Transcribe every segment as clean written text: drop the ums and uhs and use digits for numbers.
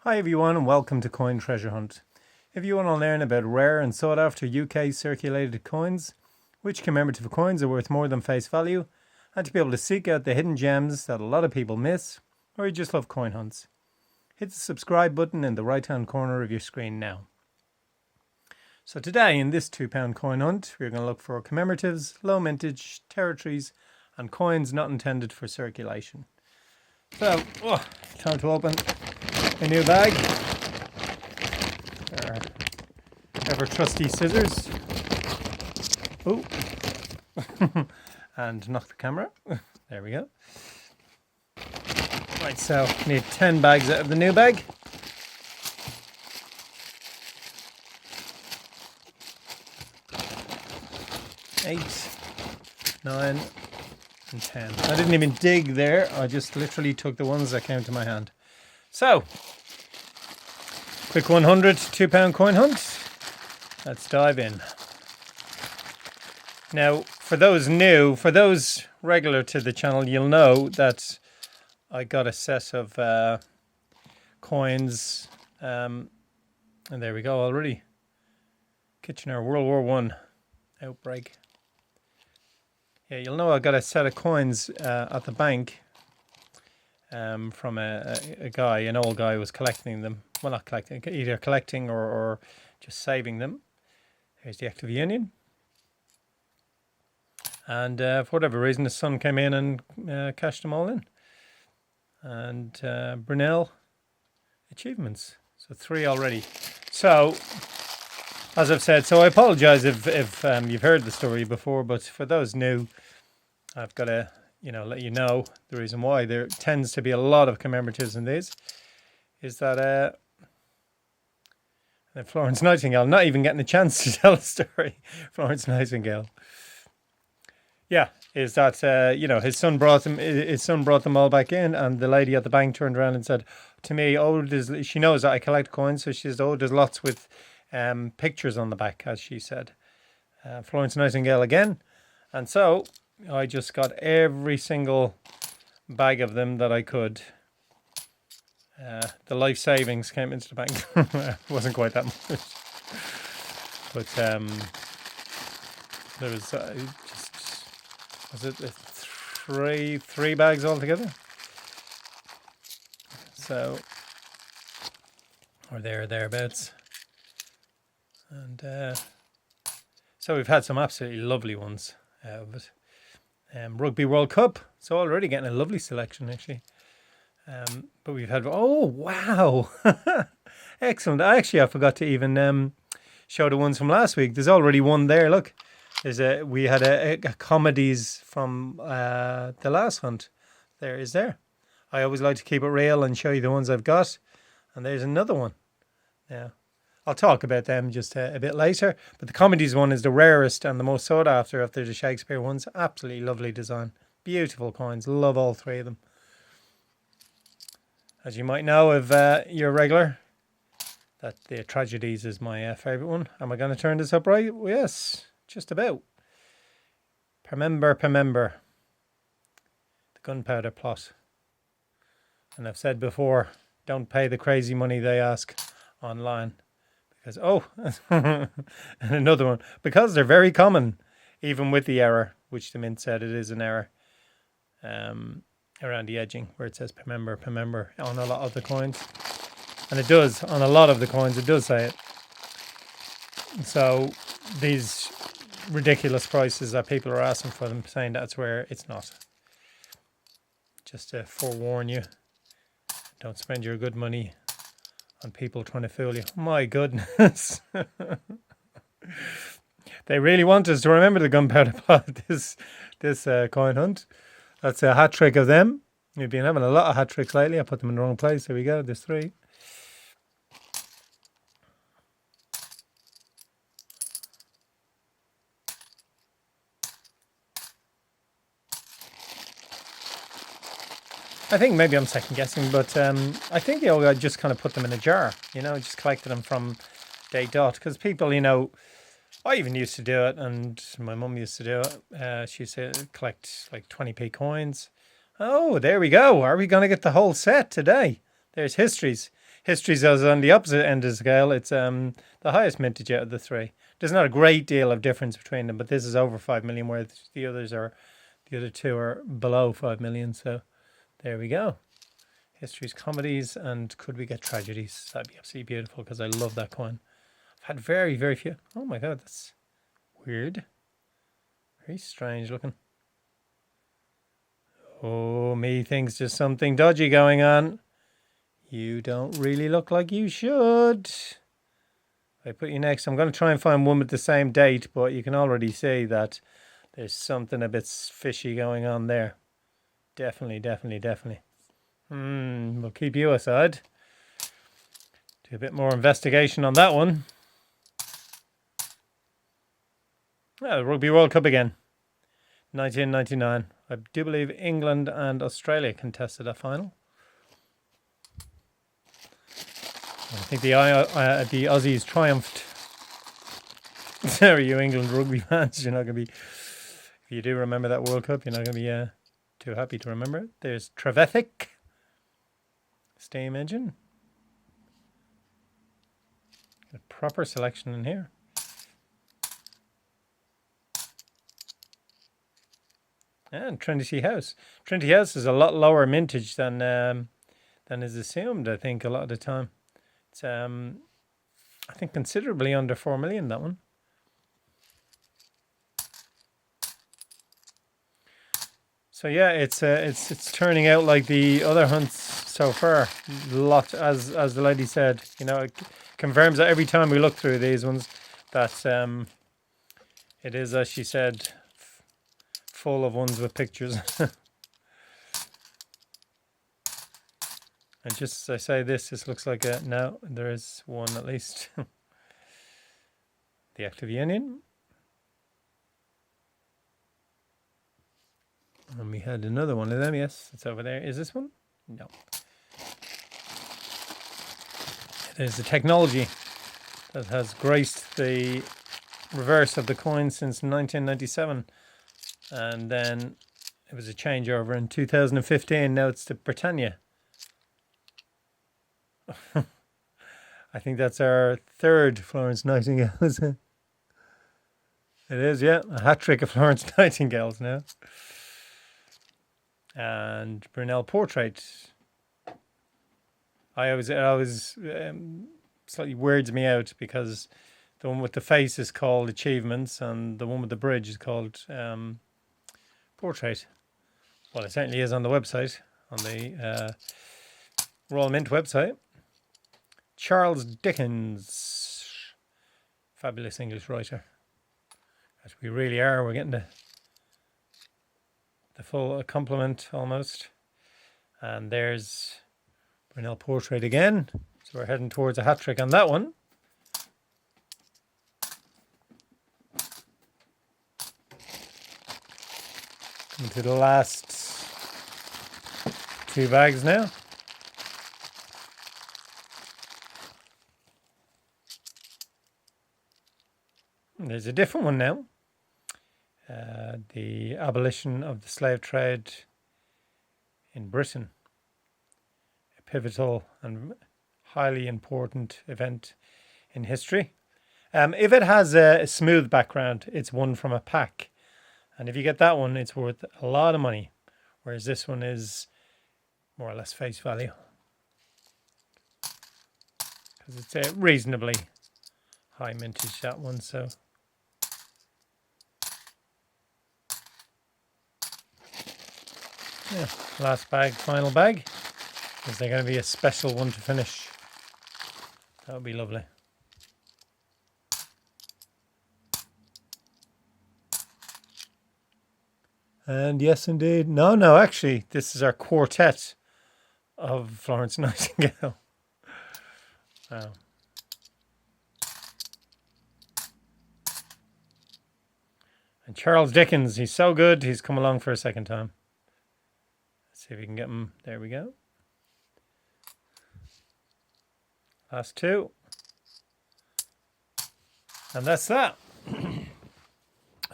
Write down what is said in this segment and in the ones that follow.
Hi everyone and welcome to Coin Treasure Hunt. If you want to learn about rare and sought after UK circulated coins, which commemorative coins are worth more than face value, and to be able to seek out the hidden gems that a lot of people miss, or you just love coin hunts, hit the subscribe button in the right hand corner of your screen now. So today in this £2 coin hunt, we're going to look for commemoratives, low mintage, territories, and coins not intended for circulation. So, time to open a new bag. Our ever trusty scissors. Oh, and knock the camera. There we go. Right, so need 10 bags out of the new bag. Eight, 9, and 10. I didn't even dig there. I just literally took the ones that came to my hand. So, quick 100 £2 coin hunt. Let's dive in. Now, for those new, for those regular to the channel, you'll know that I got a set of coins. And there we go already. Kitchener World War One outbreak. Yeah, you'll know I got a set of coins at the bank from a guy, an old guy who was collecting them. Well, not collecting, either collecting or just saving them. Here's the Act of Union. And for whatever reason, his son came in and cashed them all in. And Brunel achievements. So 3 already. So, as I've said, so I apologise if you've heard the story before, but for those new, I've got to let you know the reason why there tends to be a lot of commemoratives in these is that Florence Nightingale, not even getting a chance to tell a story. Florence Nightingale, yeah, is that his son brought them all back in, and the lady at the bank turned around and said to me, she knows that I collect coins, so she says, there's lots with pictures on the back, as she said. Florence Nightingale again. And so I just got every single bag of them that I could. The life savings came into the bank. Wasn't quite that much. But there was was it three bags altogether? So, or thereabouts. And so we've had some absolutely lovely ones out of it. Rugby World Cup, so already getting a lovely selection actually. But we've had, oh wow, excellent. I forgot to even show the ones from last week. There's already one there. Look, we had a comedies from the last hunt. There is there. I always like to keep it real and show you the ones I've got. And there's another one. Yeah. I'll talk about them just a bit later. But the comedies one is the rarest and the most sought after the Shakespeare ones. Absolutely lovely design. Beautiful coins. Love all 3 of them. As you might know, if you're a regular, that the Tragedies is my favourite one. Am I going to turn this up right? Well, yes, just about. Remember. The gunpowder plot. And I've said before, don't pay the crazy money they ask online. Because, and another one, because they're very common, even with the error, which the mint said it is an error, around the edging, where it says remember, on a lot of the coins. And it does, on a lot of the coins, it does say it. So, these ridiculous prices that people are asking for them, saying that's where it's not. Just to forewarn you, don't spend your good money on people trying to fool you. My goodness. They really want us to remember the gunpowder plot, this coin hunt. That's a hat trick of them. We've been having a lot of hat tricks lately. I put them in the wrong place. There we go. There's 3. I think maybe I'm second guessing, but I think the old guy just kind of put them in a jar, just collected them from day dot. Because people, I even used to do it, and my mum used to do it. She used to collect like 20p coins. Oh, there we go. Are we going to get the whole set today? There's Histories. Histories is on the opposite end of the scale. It's the highest mintage out of the three. There's not a great deal of difference between them, but this is over 5 million, whereas the other two are below 5 million. So there we go. Histories, comedies, and could we get tragedies? That'd be absolutely beautiful because I love that coin. I've had very, very few. Oh my god, that's weird. Very strange looking. Oh, me thinks there's something dodgy going on. You don't really look like you should. I put you next. I'm going to try and find one with the same date, but you can already see that there's something a bit fishy going on there. Definitely, definitely, definitely. We'll keep you aside. Do a bit more investigation on that one. Oh, the Rugby World Cup again. 1999. I do believe England and Australia contested that final. I think the Aussies triumphed. Sorry, you England rugby fans, you're not going to be. If you do remember that World Cup, you're not going to be too happy to remember it. There's Trevethick. Steam engine. A proper selection in here. And Trinity House. Trinity House is a lot lower mintage than is assumed, I think, a lot of the time. It's I think considerably under 4 million, that one. So yeah, it's turning out like the other hunts so far. Lot, as the lady said, you know, it confirms that every time we look through these ones that it is, as she said, full of ones with pictures. And just as I say this looks like a no, there is one at least. The Active Union. And we had another one of them, yes, it's over there. Is this one? No. It is the technology that has graced the reverse of the coin since 1997. And then it was a changeover in 2015. Now it's the Britannia. I think that's our third Florence Nightingale, isn't it? It is, yeah. A hat trick of Florence Nightingales now. And Brunel Portrait. I always slightly weirds me out because the one with the face is called Achievements and the one with the bridge is called Portrait. Well, it certainly is on the website, on the Royal Mint website. Charles Dickens, fabulous English writer. As we really are, we're getting the full complement almost. And there's Brunel Portrait again. So we're heading towards a hat trick on that one. Coming to the last two bags now. There's a different one now. The abolition of the slave trade in Britain. A pivotal and highly important event in history. If it has a smooth background, it's one from a pack. And if you get that one, it's worth a lot of money. Whereas this one is more or less face value. Because it's a reasonably high mintage, that one, so... Yeah, last bag, final bag. Is there going to be a special one to finish? That would be lovely. And yes, indeed. No, actually, this is our quartet of Florence Nightingale. Wow. And Charles Dickens, he's so good, he's come along for a second time. Let's see if we can get him. There we go. Last two. And that's that.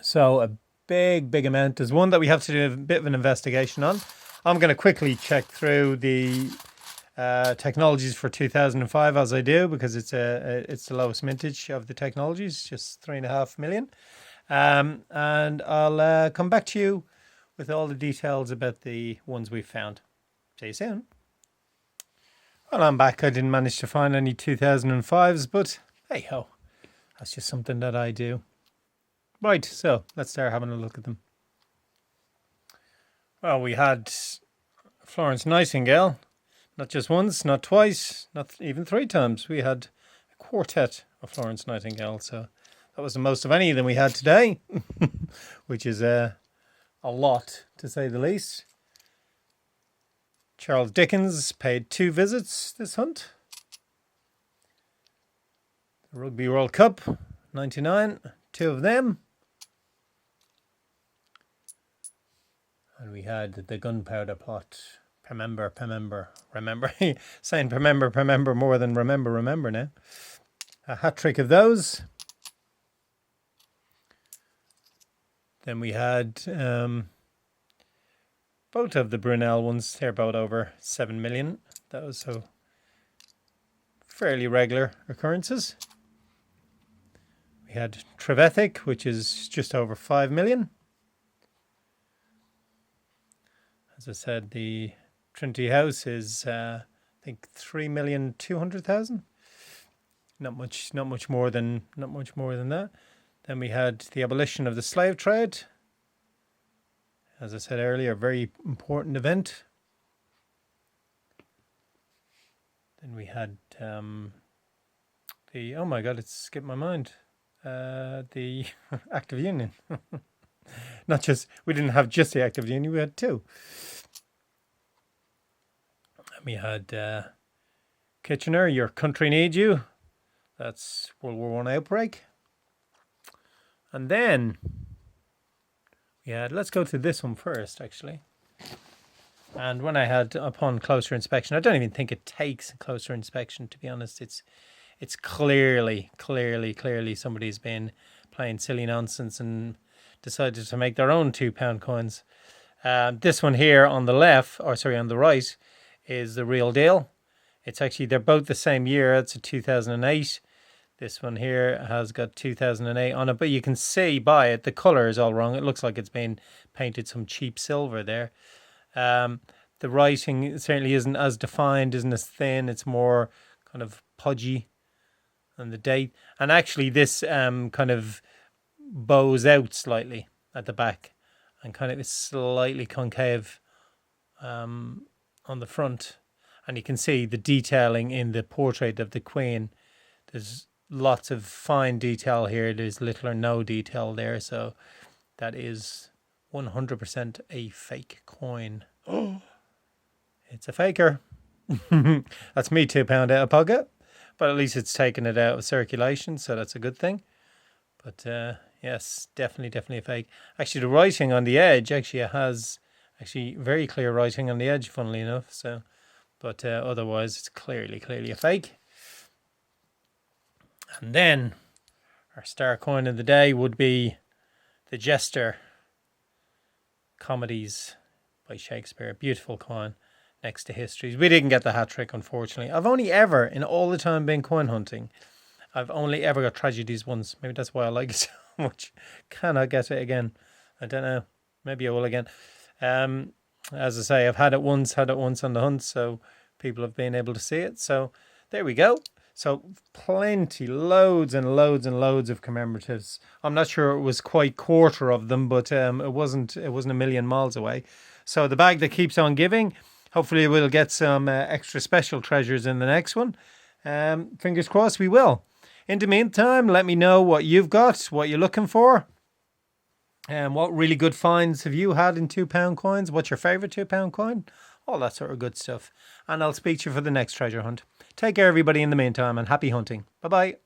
So a big amount. There's one that we have to do a bit of an investigation on. I'm going to quickly check through the Technologies for 2005, as I do, because it's the lowest mintage of the technologies, just 3.5 million. And I'll come back to you with all the details about the ones we've found. See you soon. Well, I'm back. I didn't manage to find any 2005s, but hey ho, that's just something that I do. Right, so let's start having a look at them. Well, we had Florence Nightingale, not just once, not twice, not even 3 times. We had a quartet of Florence Nightingale, so that was the most of any of them we had today, which is a lot, to say the least. Charles Dickens paid 2 visits this hunt. The Rugby World Cup, 99, 2 of them. And we had the gunpowder plot. Remember. Saying remember more than remember now. A hat trick of those. Then we had both of the Brunel ones. They're both over 7 million. Those, so fairly regular occurrences. We had Trevithick, which is just over 5 million. As I said, the Trinity House is, I think, 3,200,000. Not much more than that. Then we had the abolition of the slave trade. As I said earlier, a very important event. Then we had the, oh my God, it skipped my mind. The Act of Union. Not just, we didn't have just the Act of Union, we had 2. And we had Kitchener, Your Country Needs You. That's World War I outbreak. And then we had, let's go to this one first, actually. And when I had, upon closer inspection, I don't even think it takes a closer inspection, to be honest. It's clearly somebody's been playing silly nonsense and decided to make their own £2 coins. This one here on the left, or sorry, on the right, is the real deal. It's actually, they're both the same year. It's a 2008. This one here has got 2008 on it, but you can see by it, the colour is all wrong. It looks like it's been painted some cheap silver there. The writing certainly isn't as defined, isn't as thin. It's more kind of pudgy. And the date. And actually this kind of bows out slightly at the back and kind of is slightly concave on the front. And you can see the detailing in the portrait of the Queen. There's lots of fine detail here. There's little or no detail there. So that is 100% a fake coin. Oh, it's a faker. That's me £2 out of pocket. But at least it's taken it out of circulation, so that's a good thing. But yes, definitely a fake. Actually, the writing on the edge actually has very clear writing on the edge, funnily enough. So, but otherwise, it's clearly a fake. And then our star coin of the day would be the Jester Comedies by Shakespeare. Beautiful coin. Next to Histories. We didn't get the hat trick, unfortunately. I've only ever, in all the time been coin hunting, I've only ever got tragedies once. Maybe that's why I like it so much. Can I get it again? I don't know. Maybe I will again. As I say, I've had it once on the hunt, so people have been able to see it. So there we go. So plenty, loads and loads of commemoratives. I'm not sure it was quite quarter of them, but it wasn't a million miles away. So the bag that keeps on giving. Hopefully we'll get some extra special treasures in the next one. Fingers crossed we will. In the meantime, let me know what you've got, what you're looking for. And what really good finds have you had in £2 coins? What's your favourite £2 coin? All that sort of good stuff. And I'll speak to you for the next treasure hunt. Take care, everybody, in the meantime, and happy hunting. Bye-bye.